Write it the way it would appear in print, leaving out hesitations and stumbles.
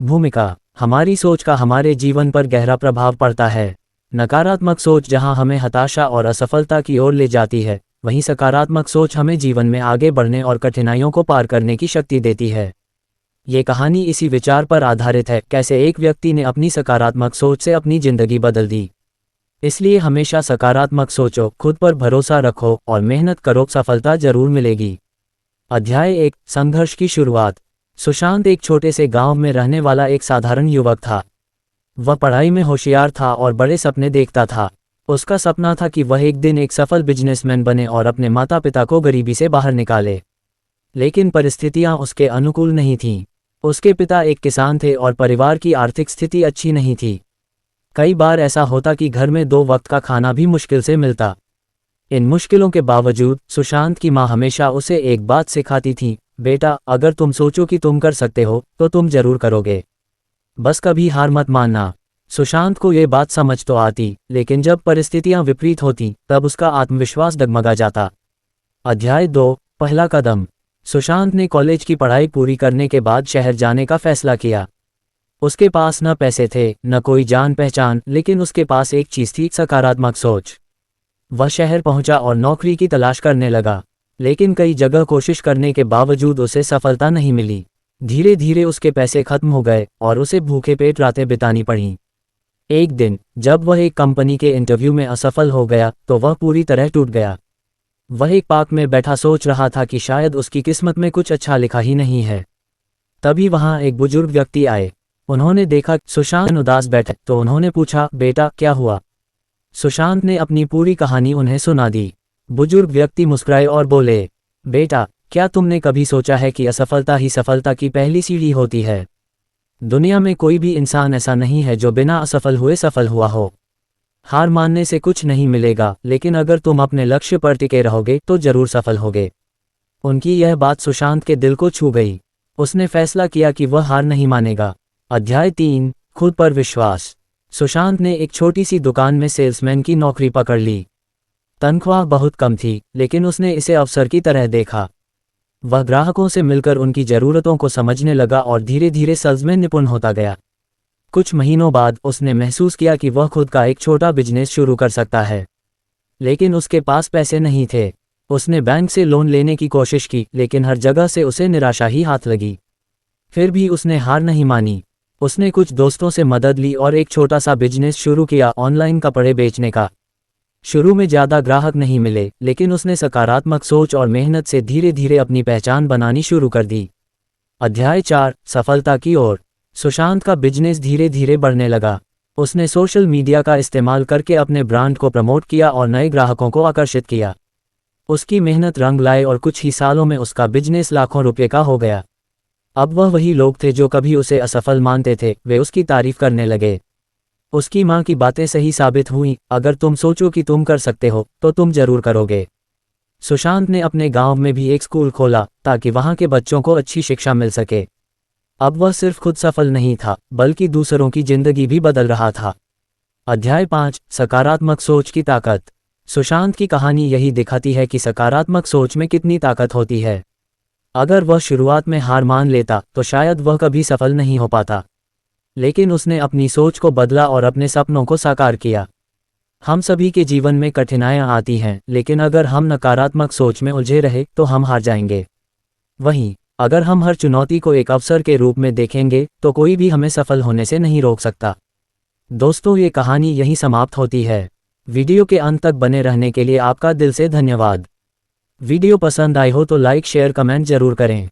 भूमिका। हमारी सोच का हमारे जीवन पर गहरा प्रभाव पड़ता है। नकारात्मक सोच जहां हमें हताशा और असफलता की ओर ले जाती है, वहीं सकारात्मक सोच हमें जीवन में आगे बढ़ने और कठिनाइयों को पार करने की शक्ति देती है। ये कहानी इसी विचार पर आधारित है, कैसे एक व्यक्ति ने अपनी सकारात्मक सोच से अपनी जिंदगी बदल दी। इसलिए हमेशा सकारात्मक सोचो, खुद पर भरोसा रखो और मेहनत करो, सफलता जरूर मिलेगी। अध्याय 1, संघर्ष की शुरुआत। सुशांत एक छोटे से गांव में रहने वाला एक साधारण युवक था। वह पढ़ाई में होशियार था और बड़े सपने देखता था। उसका सपना था कि वह एक दिन एक सफल बिजनेसमैन बने और अपने माता पिता को गरीबी से बाहर निकाले। लेकिन परिस्थितियां उसके अनुकूल नहीं थीं। उसके पिता एक किसान थे और परिवार की आर्थिक स्थिति अच्छी नहीं थी। कई बार ऐसा होता कि घर में 2 वक्त का खाना भी मुश्किल से मिलता। इन मुश्किलों के बावजूद सुशांत की मां हमेशा उसे एक बात सिखाती थी, बेटा, अगर तुम सोचो कि तुम कर सकते हो तो तुम जरूर करोगे। बस कभी हार मत मानना। सुशांत को ये बात समझ तो आती, लेकिन जब परिस्थितियां विपरीत होती तब उसका आत्मविश्वास डगमगा जाता। अध्याय 2, पहला कदम। सुशांत ने कॉलेज की पढ़ाई पूरी करने के बाद शहर जाने का फैसला किया। उसके पास न पैसे थे, न कोई जान पहचान, लेकिन उसके पास एक चीज थी, सकारात्मक सोच। वह शहर पहुंचा और नौकरी की तलाश करने लगा, लेकिन कई जगह कोशिश करने के बावजूद उसे सफलता नहीं मिली। धीरे धीरे उसके पैसे खत्म हो गए और उसे भूखे पेट रातें बितानी पड़ीं। एक दिन जब वह एक कंपनी के इंटरव्यू में असफल हो गया तो वह पूरी तरह टूट गया। वह एक पार्क में बैठा सोच रहा था कि शायद उसकी किस्मत में कुछ अच्छा लिखा ही नहीं है। तभी वहां एक बुजुर्ग व्यक्ति आए। उन्होंने देखा सुशांत उदास बैठा तो उन्होंने पूछा, बेटा, क्या हुआ? सुशांत ने अपनी पूरी कहानी उन्हें सुना दी। बुजुर्ग व्यक्ति मुस्कुराए और बोले, बेटा, क्या तुमने कभी सोचा है कि असफलता ही सफलता की पहली सीढ़ी होती है? दुनिया में कोई भी इंसान ऐसा नहीं है जो बिना असफल हुए सफल हुआ हो। हार मानने से कुछ नहीं मिलेगा, लेकिन अगर तुम अपने लक्ष्य पर टिके रहोगे तो जरूर सफल होगे। उनकी यह बात सुशांत के दिल को छू गई। उसने फैसला किया कि वह हार नहीं मानेगा। अध्याय 3, खुद पर विश्वास। सुशांत ने एक छोटी सी दुकान में सेल्समैन की नौकरी पकड़ ली। तनख्वाह बहुत कम थी, लेकिन उसने इसे अवसर की तरह देखा। वह ग्राहकों से मिलकर उनकी ज़रूरतों को समझने लगा और धीरे धीरे सेल्स में निपुण होता गया। कुछ महीनों बाद उसने महसूस किया कि वह खुद का एक छोटा बिजनेस शुरू कर सकता है, लेकिन उसके पास पैसे नहीं थे। उसने बैंक से लोन लेने की कोशिश की, लेकिन हर जगह से उसे निराशा ही हाथ लगी। फिर भी उसने हार नहीं मानी। उसने कुछ दोस्तों से मदद ली और एक छोटा सा बिजनेस शुरू किया, ऑनलाइन कपड़े बेचने का। शुरू में ज़्यादा ग्राहक नहीं मिले, लेकिन उसने सकारात्मक सोच और मेहनत से धीरे धीरे अपनी पहचान बनानी शुरू कर दी। अध्याय 4, सफलता की ओर। सुशांत का बिजनेस धीरे धीरे बढ़ने लगा। उसने सोशल मीडिया का इस्तेमाल करके अपने ब्रांड को प्रमोट किया और नए ग्राहकों को आकर्षित किया। उसकी मेहनत रंग लाए और कुछ ही सालों में उसका बिजनेस लाखों रुपये का हो गया। अब वह वही लोग थे जो कभी उसे असफल मानते थे, वे उसकी तारीफ करने लगे। उसकी मां की बातें सही साबित हुईं, अगर तुम सोचो कि तुम कर सकते हो तो तुम जरूर करोगे। सुशांत ने अपने गांव में भी एक स्कूल खोला ताकि वहां के बच्चों को अच्छी शिक्षा मिल सके। अब वह सिर्फ खुद सफल नहीं था, बल्कि दूसरों की जिंदगी भी बदल रहा था। अध्याय 5, सकारात्मक सोच की ताकत। सुशांत की कहानी यही दिखाती है कि सकारात्मक सोच में कितनी ताकत होती है। अगर वह शुरुआत में हार मान लेता तो शायद वह कभी सफल नहीं हो पाता, लेकिन उसने अपनी सोच को बदला और अपने सपनों को साकार किया। हम सभी के जीवन में कठिनाइयां आती हैं, लेकिन अगर हम नकारात्मक सोच में उलझे रहे तो हम हार जाएंगे। वहीं अगर हम हर चुनौती को एक अवसर के रूप में देखेंगे तो कोई भी हमें सफल होने से नहीं रोक सकता। दोस्तों, ये कहानी यहीं समाप्त होती है। वीडियो के अंत तक बने रहने के लिए आपका दिल से धन्यवाद। वीडियो पसंद आई हो तो लाइक, शेयर, कमेंट जरूर करें।